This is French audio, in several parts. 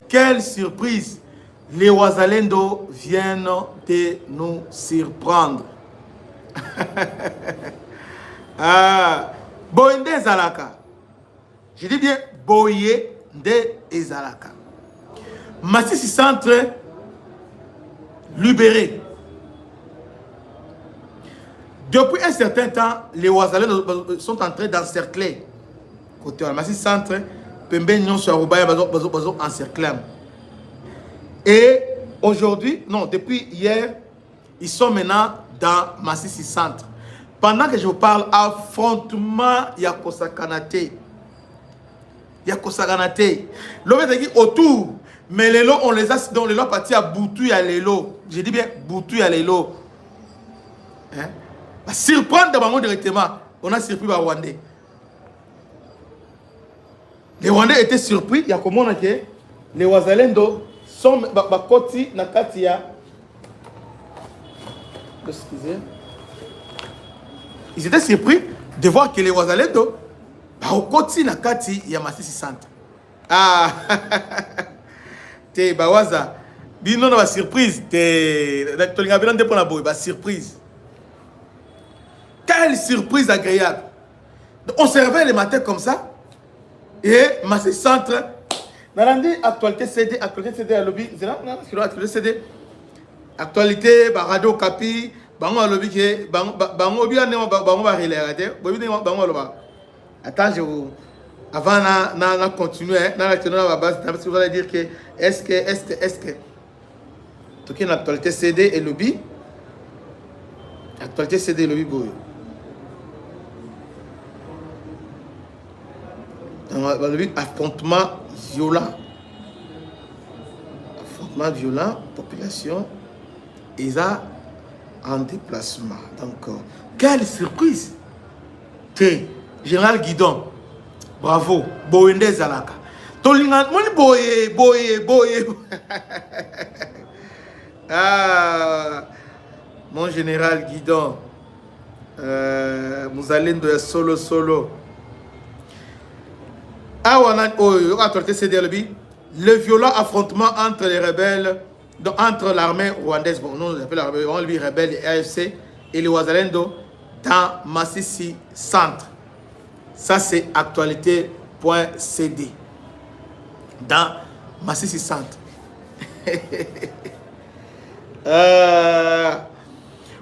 Quelle surprise! Les Wazalendo viennent de nous surprendre. Ah, Boyende Zalaka. Je dis bien Boyende Zalaka. Massissi Centre libéré. Depuis un certain temps, les Wazalendo sont en train d'encercler. Côté Massissi Centre, Pembe Nyon sur Aruba, bazo encerclé. Et aujourd'hui, non, depuis hier, ils sont maintenant dans Massissi Centre. Pendant que je vous parle, affrontement Yakosakanate. Yakosakanate. L'homme est autour, mais les lots, on les a dans les lots partis à Boutou à l'élo. Je dis bien Boutou à l'élo. Hein? Surprendre d'abord directement, on a surpris les Rwandais. Les Rwandais étaient surpris, il y a comment on a dit, les Wazalendo sont bakoti na katia. Excusez. Ils étaient surpris de voir que les Wazalendo bakoti na kati ya Massissi Centre. Ah, te bawaza. Bino na surprise, te tolinga bilande pour la boy, ba surprise. Quelle surprise agréable. On se réveille le matin comme ça. Et Massissi Centre. Nalandi actualité CD à lobby. C'est là, actualité CD. Actualité, radio Capi. Bango à lobby qui bango bien bango va relater. Bango là. Attends, je vous. Avant na continuer, na la base, parce que vous allez dire que est-ce que. Donc une actualité CD et lobby. Actualité CD et lobby boy. Dans le but, affrontement violent. Affrontement violent, population, ils sont en déplacement. Donc, quelle surprise! Général Guidon, bravo, Boyende Zalaka. Tolingan, boye. Ah, mon général Guidon, Mouzalendo est solo. Le violent affrontement entre les rebelles, entre l'armée rwandaise, bon, nous on appelle les rebelles et AFC, et les Wazalendo dans Massissi Centre. Ça c'est actualité.cd. Dans Massissi Centre.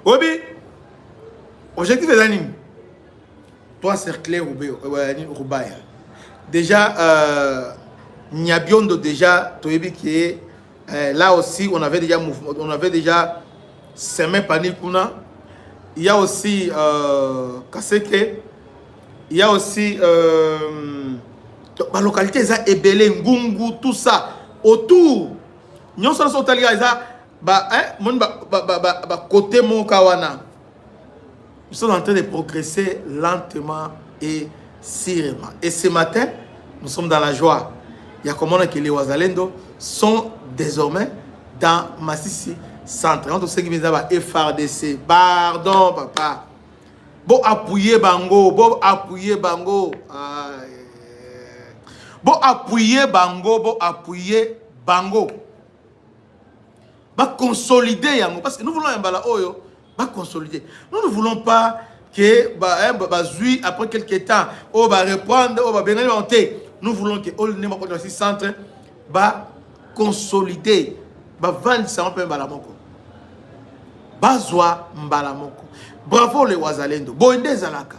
Oui, objectif des animes. Toi, cercler Roubaïa. Déjà, Nyabiondo, déjà, là aussi, on avait déjà Semé Panikuna. Il y a aussi Kaseke. Il y a aussi la localité, Ebele, Ngungu, tout ça. Autour, nous sommes côté Monkawana. Nous sommes en train de progresser lentement et sûrement. Et ce matin, nous sommes dans la joie. Il y a comment que les Wazalendo sont désormais dans Massissi Centre. Quand on sait qu'ils ont FRDC, pardon papa. Bon appuyer bango, bon appuyer bango. Bon appuyer bango, bon appuyer bango. Bah consolider yango parce que nous voulons un bala oyo, bah consolider. Nous ne voulons pas que Zui après quelques temps on va reprendre, on va bien monter. Nous voulons que all ne pas Massissi Centre va consolider, va vendre ça un peu balamoko. Bazwa mbalamoko. Bravo les Wazalendo. Boyende Zalaka.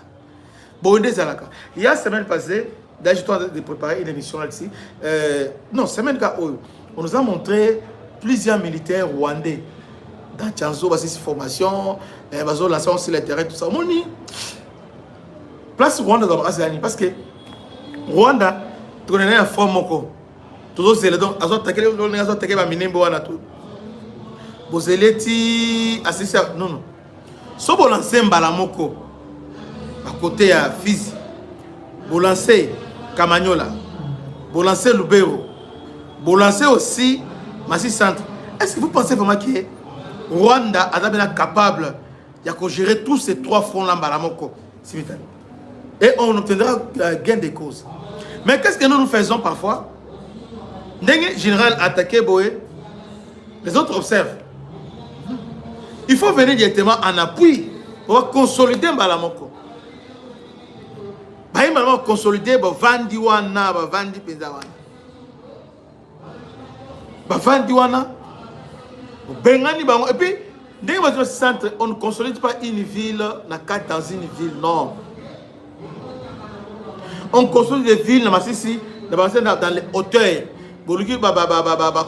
Boyende Zalaka. Il y a semaine passée, d'ailleurs je suis de préparer une émission là-dessus. Non, semaine on nous a montré plusieurs militaires rwandais dans Tchanzo, Massissi formation, Bazo lancé aussi le terrain, tout ça. Moni, place Rwanda parce que Rwanda, tu connais un fort moko. Tout ça, c'est le don. Azo attaqué ma minembo wana tout. Bozeleti assisté non. Si vous lancez Mbalamoko à côté à Fizi, vous lancez Kamanyola, vous lancez Lubero, vous lancez aussi Massissi Centre. Est-ce que vous pensez vraiment que Rwanda est capable de gérer tous ces trois fronts-là Mbalamoko? Et on obtiendra gain de cause. Mais qu'est-ce que nous faisons parfois? Ndenge général attaqué Boé, les autres observent. Il faut venir directement en appui pour consolider Mbalamoko. Bah, il faut consolider Vandi Wana, Vandi Penzawana. Vandi Wana, Bengani Bango. Et puis, dès que centre, on ne consolide pas une ville dans une ville, non. On consolide des villes dans les hauteurs.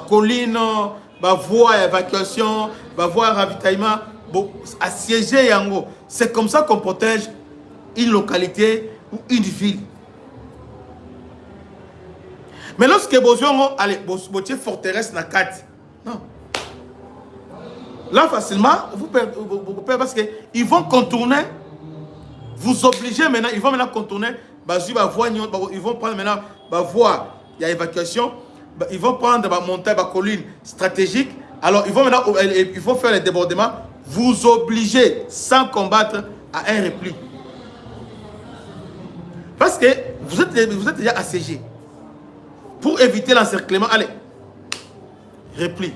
Colline, voie évacuation, voie ravitaillement, assiéger Yango. C'est comme ça qu'on protège une localité ou une ville. Mais lorsque vous allez, vous forteresse na 4. Non. Là, facilement, vous perdez parce qu'ils vont contourner, vous obligez maintenant, ils vont maintenant contourner, ils vont prendre maintenant la voie, il y a évacuation, ils vont prendre la montagne, la colline stratégique, alors ils vont maintenant, ils vont faire les débordements, vous obligez sans combattre à un repli. Parce que vous êtes déjà assiégé. Pour éviter l'encerclement, allez, repli.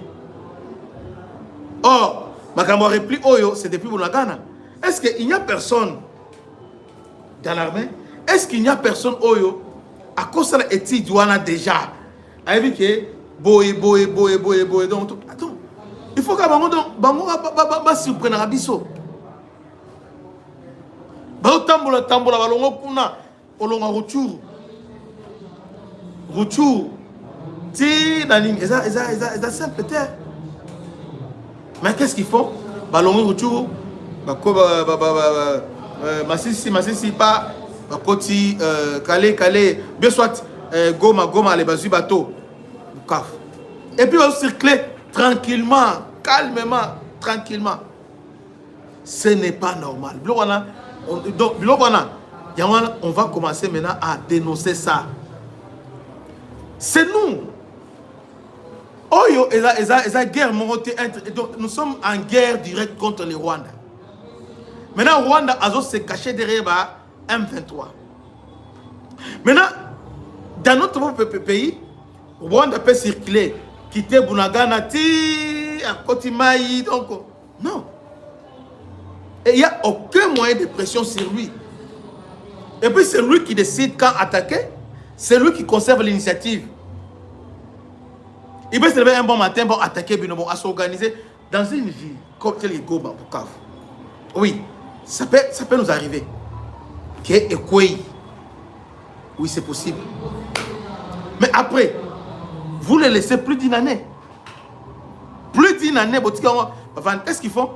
Or, Makambo repli Oyo, c'est depuis Bounagana. Est-ce qu'il n'y a personne dans l'armée? Est-ce qu'il n'y a personne Oyo à cause de l'étude Douana déjà? Avec que boy. Donc, attends, il faut que Bango surprenne à Bisso. Tambola, balongo kuna, olonga Rouchou. Ti, Nanim, c'est simple, peut-être. Mais qu'est-ce qu'ils font? Balongo Rouchou, Massissi, pas, Koti, Calais, bien soit, Goma, les basu bateau. Et puis on circule tranquillement, calmement, tranquillement. Ce n'est pas normal. Donc, on va commencer maintenant à dénoncer ça. C'est nous. Oyo, et guerre montée. Donc, nous sommes en guerre directe contre le Rwanda. Maintenant, Rwanda a se caché derrière M23. Maintenant, dans notre pays, Rwanda peut circuler, quitter Bunagana, à Kotimaï, donc, non. Et il n'y a aucun moyen de pression sur lui. Et puis c'est lui qui décide quand attaquer, c'est lui qui conserve l'initiative. Il peut se lever un bon matin, bon attaquer, bon, à s'organiser dans une ville comme tel Goma, Bukavu. Oui, ça peut nous arriver. Oui, c'est possible. Mais après, vous les laissez plus d'une année. Plus d'une année, qu'est-ce qu'ils font?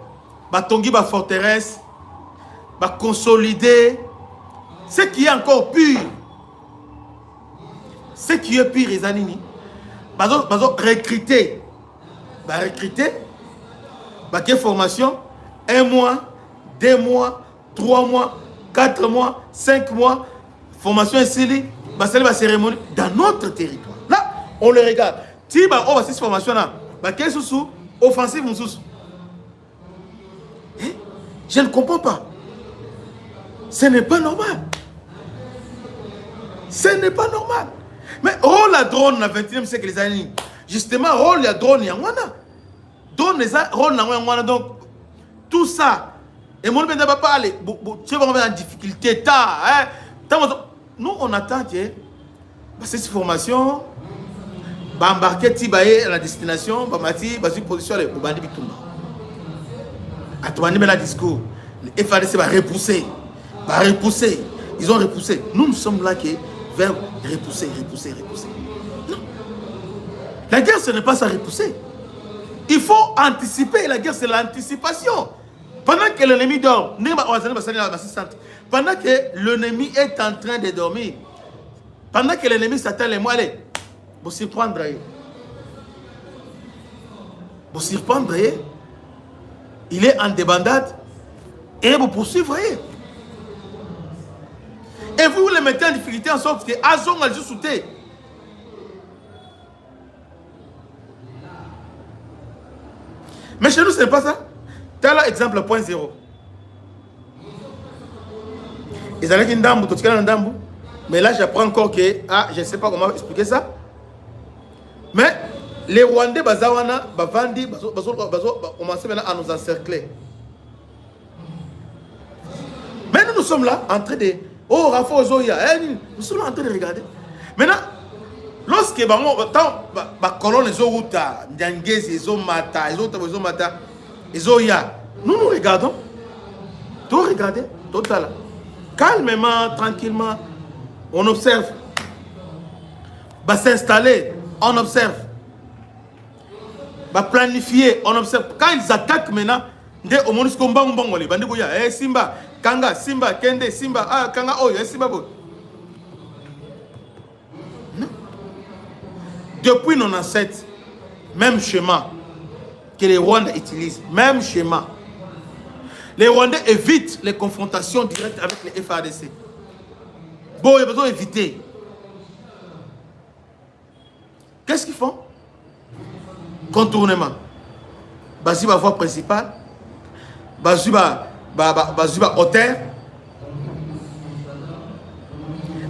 Batongi, ba forteresse, ba consolider. Ce qui est encore pire. Ce qui est pire, les anini. Recruter. Recruter. Quelle formation? 1 mois, 2 mois, 3 mois, 4 mois, 5 mois. Formation ici, la cérémonie dans notre territoire. Là, on le regarde. Si on va cette formation là, quelle sous offensive nous sous. Je ne comprends pas. Ce n'est pas normal. Ce n'est pas normal. Mais rôle la drone dans le 21e siècle, les années. Justement, rôle la drone, il y a drone, rôle na donc, tout ça. Et moi, je ne vais pas parler. Tu vas en difficulté. Nous, on attend que cette formation, embarquer Tibaye à la destination, Bamati, Basu position, le Bandi Bitumba. À toi, on a discours. Le FADC va repousser. Ils ont repoussé. Nous sommes là qui vers repousser. Non. La guerre, ce n'est pas ça repousser. Il faut anticiper. La guerre, c'est l'anticipation. Pendant que l'ennemi dort, pendant que l'ennemi est en train de dormir, pendant que l'ennemi s'attend les mots, allez, vous surprendre. Vous surprendre. Il est en débandade et vous poursuivez. Et vous le mettez en difficulté en sorte que Azong a juste sauté. Mais chez nous, ce n'est pas ça. Tel exemple, point 0. Ils allaient dire Ndambu, mais là, j'apprends encore que, je ne sais pas comment expliquer ça. Les Rwandais, Bazawana, Bavandi, on commence maintenant à nous encercler. Maintenant, nous sommes là en train de. Oh, Rafa Zoya, nous sommes là en train de regarder. Maintenant, lorsque les colons, les Oruta, Ndiangezi, les Omata, les Omata, les Oya, nous nous regardons. Tout regarder, total. Calmement, tranquillement, on observe. Va s'installer, on observe. Va planifier, on observe. Quand ils attaquent maintenant, dès au moment où ils vont Simba, Kanga, Simba, Kende, Simba, ah, Kanga, oh, Simba. Non. Depuis 97, même schéma que les Rwandais utilisent, même schéma. Les Rwandais évitent les confrontations directes avec les FARDC. Bon, il y a besoin d'éviter. Qu'est-ce qu'ils font? Contournement. Basi va voie principale. Basi va hauteur.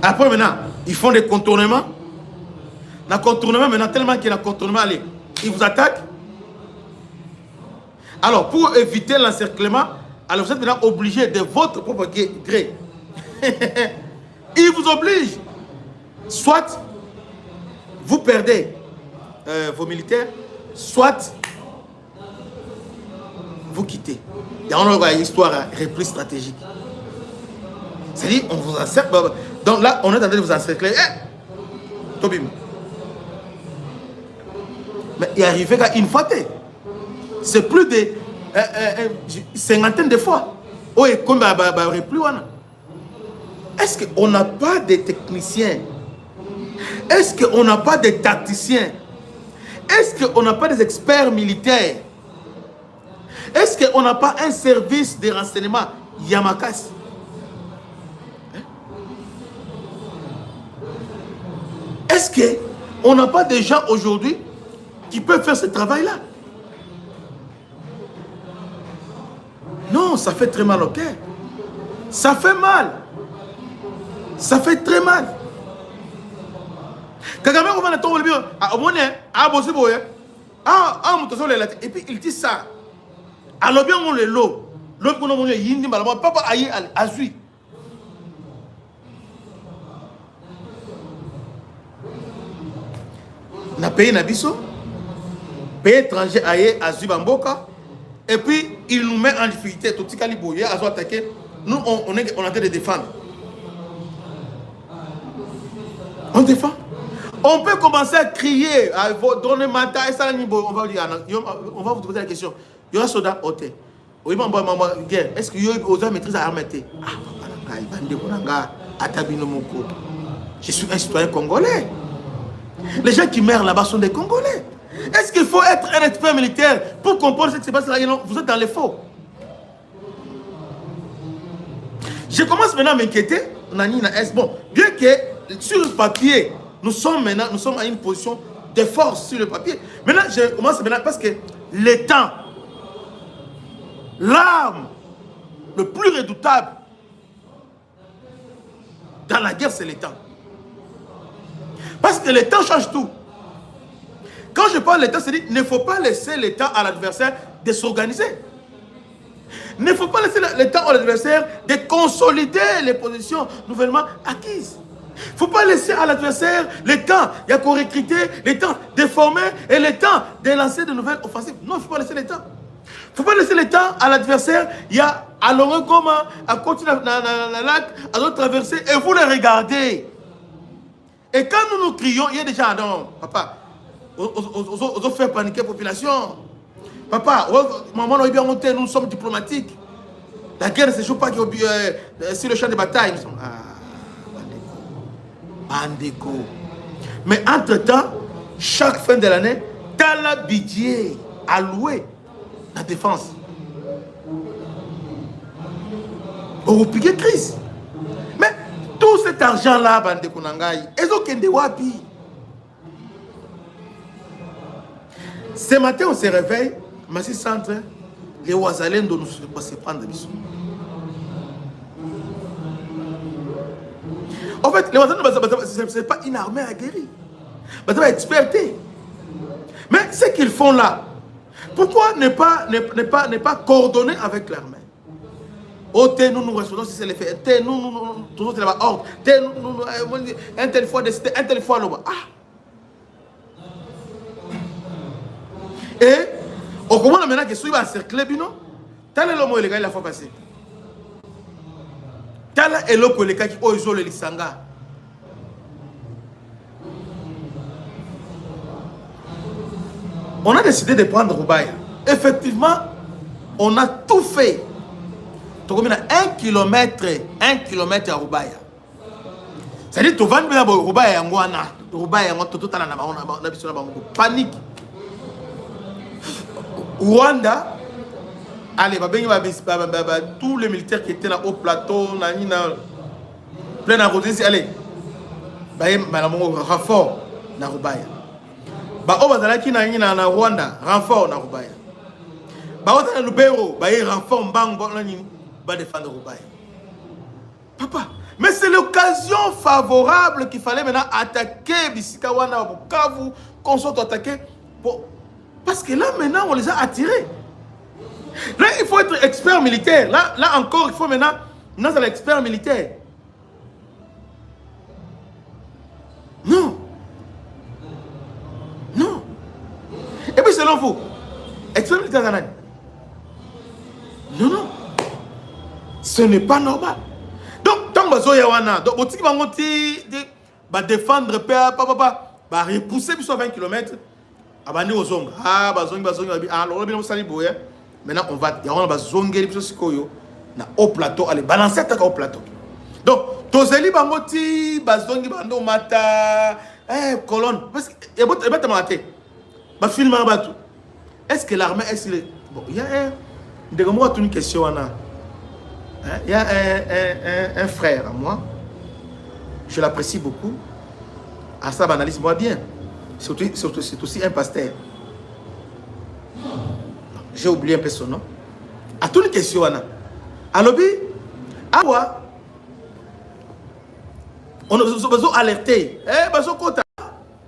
Après maintenant, ils font des contournements. Dans le contournement, maintenant, tellement qu'il y a un contournement, allez, ils vous attaquent. Alors, pour éviter l'encerclement, alors vous êtes maintenant obligé de votre propre gré. Ils vous obligent. Soit vous perdez vos militaires, soit vous quittez. Il y a une histoire reprise stratégique. C'est-à-dire, on vous encercle. Donc là, on est en train de vous encercler. Tobim. Mais il est arrivé qu'une fois, c'est plus de cinquantaine de fois. Est-ce qu'on n'a pas de techniciens? Est-ce qu'on n'a pas de tacticiens? Est-ce qu'on n'a pas des experts militaires? Est-ce qu'on n'a pas un service de renseignement Yamakas? Est-ce qu'on n'a pas des gens aujourd'hui qui peuvent faire ce travail-là? Non, ça fait très mal au cœur. Ça fait mal. Ça fait très mal. Kagame, on va le tomber bien. Et puis il dit ça. Alors bien on le lot. L'autre qu'on a yindi malama papa aïe azui. Na pays nabiso. Pays étranger aïe azui bamboka. Et puis il nous met en difficulté. Tout ce caliboye a attaqué. Nous on est en train de défendre. On défend. On peut commencer à crier, à donner matin et ça, on va vous poser la question. Il y a un soldat au thé. Est-ce qu'il y a une maîtrise à l'armée? Je suis un citoyen congolais. Les gens qui meurent là-bas sont des Congolais. Est-ce qu'il faut être un expert militaire pour comprendre ce qui se passe là? Vous êtes dans les faux. Je commence maintenant à m'inquiéter. Bon, bien que sur le papier, nous sommes à une position de force sur le papier. Maintenant, je commence maintenant parce que le temps, l'arme le plus redoutable dans la guerre, c'est le temps. Parce que le temps change tout. Quand je parle de temps, c'est-à-dire qu'il ne faut pas laisser le temps à l'adversaire de s'organiser. Il ne faut pas laisser le temps à l'adversaire de consolider les positions nouvellement acquises. Il ne faut pas laisser à l'adversaire le temps, il y a qu'on recruter, le temps de former et le temps de lancer de nouvelles offensives. Non, il ne faut pas laisser le temps. Il ne faut pas laisser le temps à l'adversaire, il y a à l'Orangoma, à continuer dans la lac, à d'autres traverser et vous les regardez. Et quand nous nous crions, il y a déjà, non, papa, on fait paniquer la population. Papa, maman, nous sommes diplomatiques. La guerre ne se joue pas sur le champ de bataille. Bandeko. Mais entre-temps, chaque fin de l'année, tu as le budget alloué à la défense. On va piquer crise. Mais tout cet argent-là, Bandeko Nangai, ils ont qu'un wapi. Ce matin, on se réveille, Massi Centre, les Ouazalènes dont nous ne se prendre des bisous. En fait, les Ouazalènes, ce n'est pas une armée aguerrie. C'est une expertise. Mais ce qu'ils font là, pourquoi ne pas coordonner avec l'armée? Oh, nous respectons si c'est les faits. Nous, toujours c'est l'ordre. Nous, un telle fois décidé, un telle fois là-bas. Ah! Et, au comment maintenant que celui va encercler, bino, tel est l'homme il a fait passer. Tel est l'homme qui a osé le Sanga. On a décidé de prendre Roubaïa. Effectivement, on a tout fait. Donc, on a 1 kilomètre à Roubaïa. C'est-à-dire que tu vas à Roubaïa, Roubaïa, panique. Rwanda, allez, tous les militaires qui étaient là au plateau, plein d'arrondissements, allez, renfort dans Roubaïa. Na Rwanda, renfort na Roubaïa. Na Lubero, renfort Mbango, va défendre Roubaïa. Papa, mais c'est l'occasion favorable qu'il fallait maintenant attaquer Bisikawana, Bukavu, qu'on soit attaqué. Parce que là, maintenant, on les a attirés. Là, il faut être expert militaire. Là encore, il faut maintenant, nous sommes experts militaires. Non. Non. Et puis, selon vous, expert militaire, non. Ce n'est pas normal. Donc, tant que Zoyawana, donc, va défendre, va repousser sur 20 km. Abandi aux ongles. Ah, alors, maintenant, on va zonger na au plateau, allez, balancer au plateau. Donc, Tozeli Bangoti, Bazongi Bando Mata, colonne. Parce que, est-ce que l'armée, bon, il y a une question. Il y a un frère à moi, je l'apprécie beaucoup. À ça, analyse-moi bien. C'est aussi un pasteur. J'ai oublié un peu son nom. À toute une question, à l'objet, on a besoin d'alerter.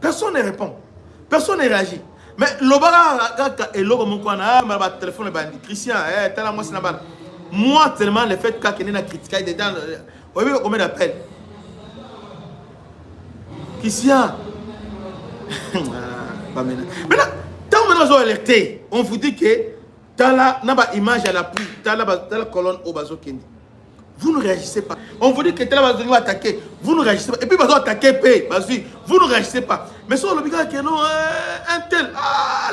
Personne ne répond. Personne ne réagit. Mais le téléphone est bandit. Christian, moi, tellement le fait qu'il y a une critique dedans, vous voyez combien d'appels? Christian. Maintenant, tant que nous avons alerté, on vous dit que dans la image à l'appui, dans la colonne au bazo Kendi, vous ne réagissez pas. On vous dit que tel bazo va attaquer, vous ne réagissez pas. Et puis bazo attaquer, vous ne réagissez pas. Mais sur le bilan que non, un tel,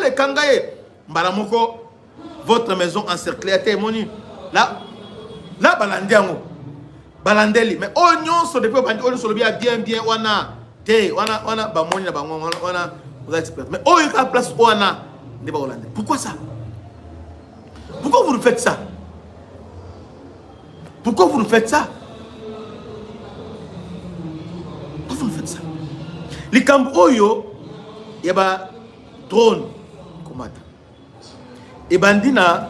les kangaye, Mbalamoko, votre maison encerclée a été émoni. Là, balandiango, balandeli. Mais oignon sur le oignon sur le bien, wana. Mais oh, il y a place pourquoi ça? Pourquoi vous nous faites ça? Pourquoi vous nous faites ça? Pourquoi vous nous faites ça? Les Camboyo, il y a drone. Et bandina,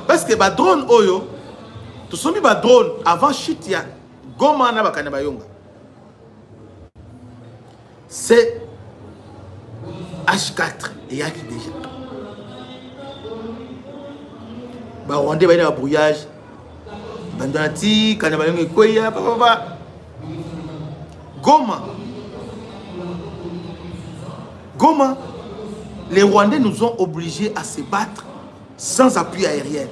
parce que drone oyo, tout ce qui est drone avant Chitia, Goma na bakanabayonga. C'est H4 et Yaki déjà. Rwandais va y avoir un brouillage. Bandonati, Kanabayong Koya, Goma. Les Rwandais nous ont obligés à se battre sans appui aérien.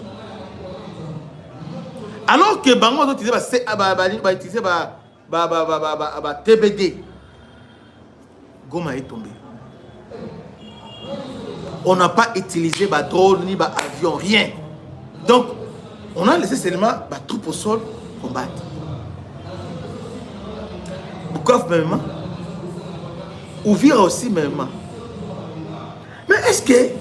Alors que Bango a utilisé TBD. Goma est tombé. On n'a pas utilisé drone ni avion, rien. Donc, on a laissé seulement troupes au sol combattre. Bukavu même, Ouvira aussi même. Mais est-ce que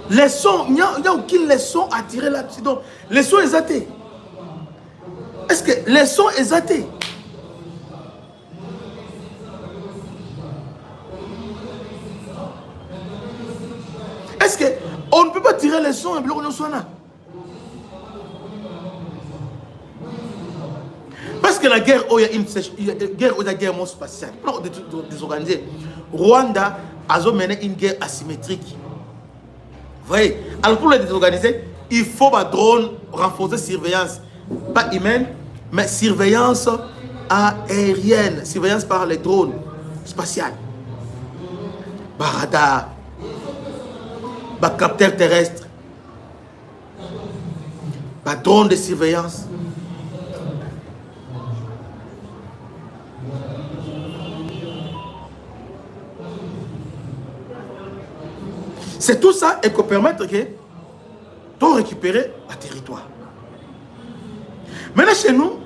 les sons, il n'y a aucune leçon à tirer là-dessus? Donc, les sons exatés. Est-ce que les sons exatés? Est-ce qu'on ne peut pas tirer les sons et bloquer nos soins là? Parce que la guerre, il y a une guerre spatiale. Non, désorganisée. Rwanda, a mené une guerre asymétrique. Vous voyez? Alors pour les désorganiser, il faut un drone renforcer surveillance, pas humaine, mais surveillance aérienne, surveillance par les drones spatiales, par radar, par capteur terrestre, par drone de surveillance. C'est tout ça et qu'on permettre que de récupérer le territoire. Maintenant chez nous,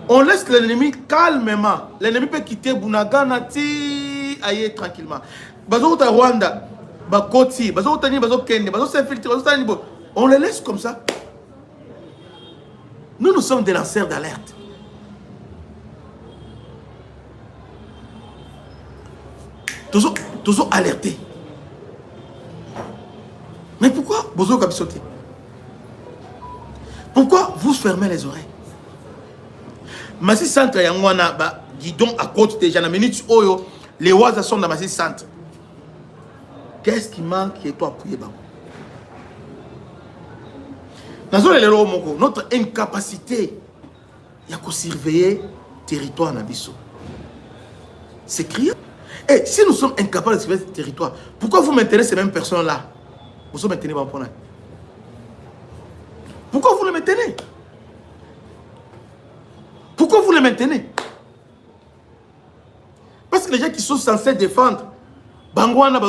on laisse l'ennemi calmement. L'ennemi peut quitter Bunagana aille tranquillement. Bazo ta Rwanda, Bakoti, Bazo Tani, Bazo Kenya, Bazo s'infiltrer, Bazo Tani. On les laisse comme ça. Nous sommes des lanceurs d'alerte. Toujours alertés. Mais pourquoi Bozo Kabisoté? Pourquoi vous fermez les oreilles? Massi Centre Yangwana, guidon à côté déjà, la minute Oyo, les oiseaux sont dans Massi Centre. Qu'est-ce qui manque et toi appuyer? Notre incapacité à surveiller le territoire Nabiso. C'est criant. Et si nous sommes incapables de surveiller le territoire, pourquoi vous maintenez ces mêmes personnes-là? Vous maintenez pas. Pourquoi vous les maintenez? Pourquoi vous les maintenez? Parce que les gens qui sont censés défendre, Bangwana, mais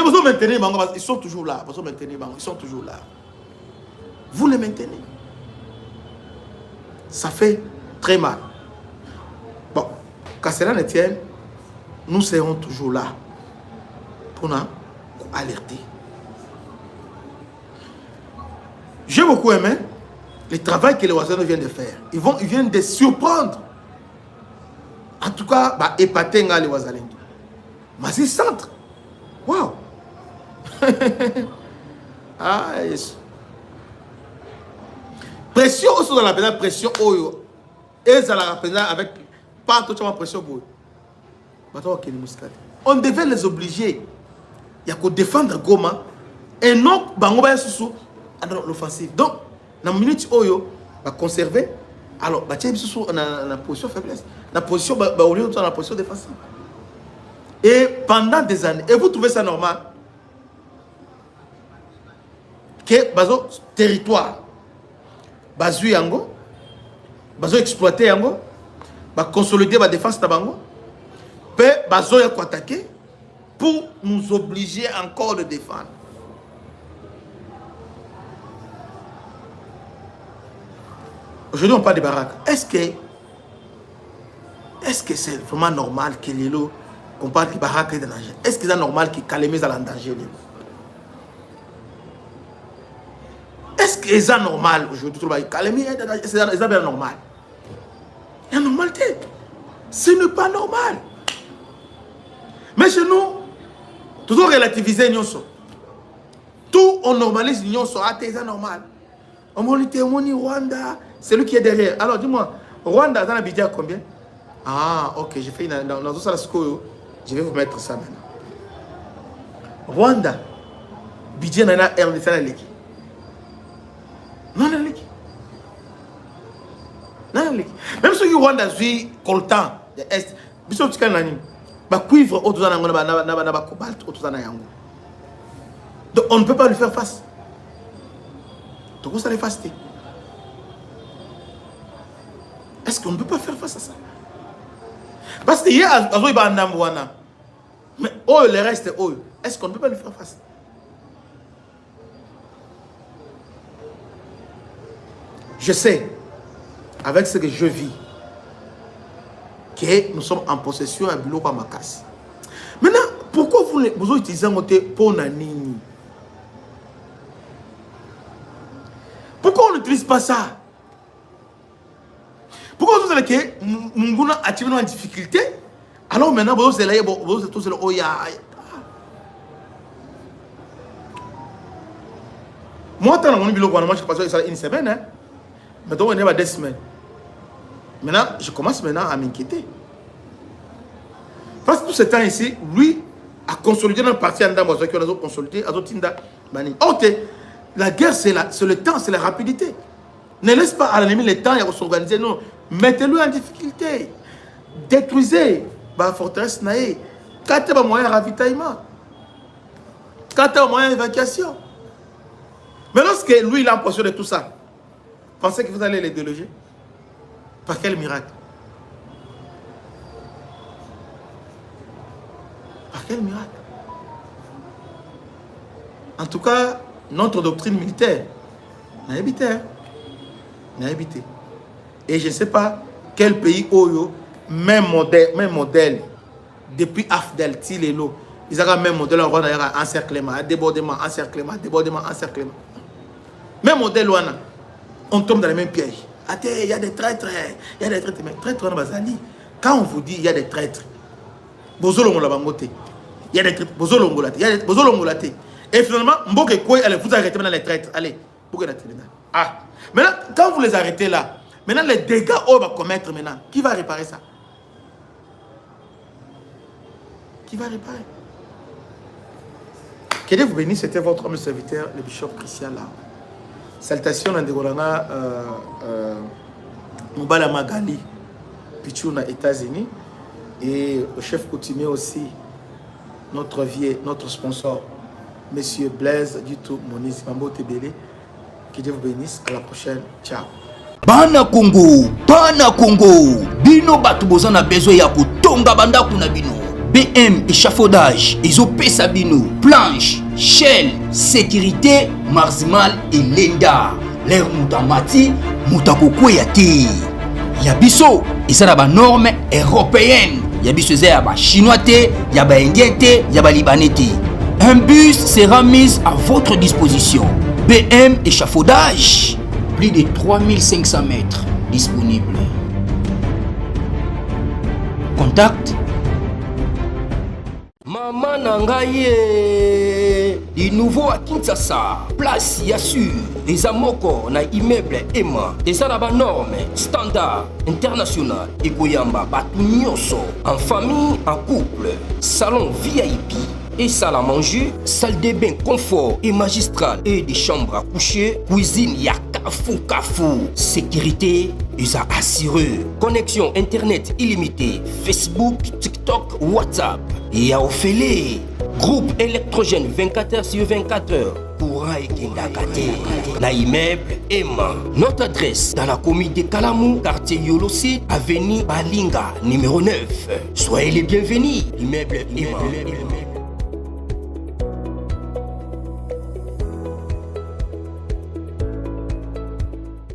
vous maintenez, ils sont toujours là. Ils sont toujours là. Vous les maintenez. Ça fait très mal. Bon, qu'à cela ne tienne, nous serons toujours là pour nous alerter. J'ai beaucoup aimé le travail que les voisins viennent de faire. Ils viennent de surprendre. En tout cas, épater les voisins. Mais c'est centre. Waouh! Ah, yes. Pression aussi dans la pression. Et ça la représente avec pas tout pression. On devait les obliger. Il y a qu'à défendre Goma et non Bangoba Soussou dans l'offensive. Donc, dans la minute Oyo, va conserver. Alors, bah tiens, Soussou dans la position faiblesse, dans la position au lieu de la position défensive. Et pendant des années, et vous trouvez ça normal que bazo territoire, bazo yango, bazo exploiter yango, ba consolider la défense tabango, pe bazo ya attaquer pour nous obliger encore de défendre. Aujourd'hui, on parle de baraques. Est-ce que c'est vraiment normal que les lots, qu'on parle de baraques et de danger? Est-ce que c'est normal que Kalemé soit en danger? Est-ce que c'est normal aujourd'hui? Kalemé est en danger. C'est bien normal. Il y a une normalité. Ce n'est pas normal. Mais chez nous, toujours relativiser Nyonso. Tout on normalise Nyonso. Ah, c'est normal. On monite Rwanda. C'est lui qui est derrière. Alors dis-moi, Rwanda, ça a budget à combien? Ah, ok, j'ai fait dans ça, je vais vous mettre ça maintenant. Rwanda, budget n'a pas RDC à l'équipe. Non, la l'équipe. Non, l'équipe. Même si Rwanda suit coltan de Est, bisous tu connais l'année. Bah cuivre autour d'un angle, n'a cobalt autour d'un angle. Donc on ne peut pas lui faire face. Donc ça les fasse. Est-ce qu'on ne peut pas faire face à ça? Parce qu'il y a un mais oh, le reste, oh, est-ce qu'on ne peut pas lui faire face? Je sais, avec ce que je vis, que nous sommes en possession d'un boulot à ma casse. Maintenant, pourquoi vous utilisez un mot pour Nanini? Pourquoi on n'utilise pas ça? Pourquoi vous savez que Munguna a tiré en difficulté? Alors maintenant, vous allez tous le oya. Moi, quand je passe une semaine, hein. Maintenant, on est à 2 semaines. Maintenant, je commence maintenant à m'inquiéter. Parce que tout ce temps ici, lui a consolidé notre parti en Ndambo, qui a consolidé, ok, la guerre c'est le temps, c'est la rapidité. Ne laisse pas à l'ennemi le temps, il va s'organiser, non. Mettez-le en difficulté. Détruisez la forteresse naïe. Quand il y a un moyen de ravitaillement. Quand il y a un moyen d'évacuation. Mais lorsque lui, il a l'impression de tout ça, pensez que vous allez les déloger? Par quel miracle? Par quel miracle? En tout cas, notre doctrine militaire n'a évité. N'a évité. Et je ne sais pas quel pays Oyo, même modèle, depuis Afdel, Tilelo, ils ont le même modèle, on va encerclement, débordement, encerclement, débordement, encerclement. Même modèle, on tombe dans les mêmes pièges. Il y a des traîtres, il y a des traîtres, mais traîtres, quand on vous dit il y a des traîtres, il y a des traîtres, et finalement, vous arrêtez maintenant les traîtres. Allez, ah. Maintenant, quand vous les arrêtez là, maintenant les dégâts on va commettre maintenant, qui va réparer ça? Qui va réparer? Que Dieu vous bénisse, c'était votre homme serviteur, le bishop Christian là. Salutations à Ndegoranga Mubala Magali, Pichou aux États-Unis, et au chef coutumier aussi, notre sponsor, Monsieur Blaise Dutou Moniz Mambo Tebele. Que Dieu vous bénisse. À la prochaine. Ciao. Bana Congo, bino batu bozana besoin ya kutonga bandaku na bino. BM échafaudage, ezopesa bino, planche, shell, sécurité, marzimal et lenda. L'air mutamati, mutakokweya te. Yabiso, ezana ba norme européenne. Yabiso ya ba chinois te, ya ba indien te, ya ba libanais te. Un bus sera mis à votre disposition. BM échafaudage, plus de 3500 mètres disponibles. Contact Maman Nangaye, du nouveau à Kinshasa, place Yassur, des amoko na immeuble Emma, des arabes normes, standard, international, et Goyamba, Batunyoso, en famille, en couple, salon VIP. Et salle à manger, salle de bain confort et magistral et des chambres à coucher, cuisine ya kafou. Sécurité, ils a assuré. Connexion internet illimitée, Facebook, TikTok, WhatsApp. Et à Ophélie, groupe électrogène 24h/24h. Courant et Kindakate. La immeuble Emma. Notre adresse dans la commune de Kalamou, quartier Yolosi, avenue Balinga, numéro 9. Soyez les bienvenus. Immeuble Emma.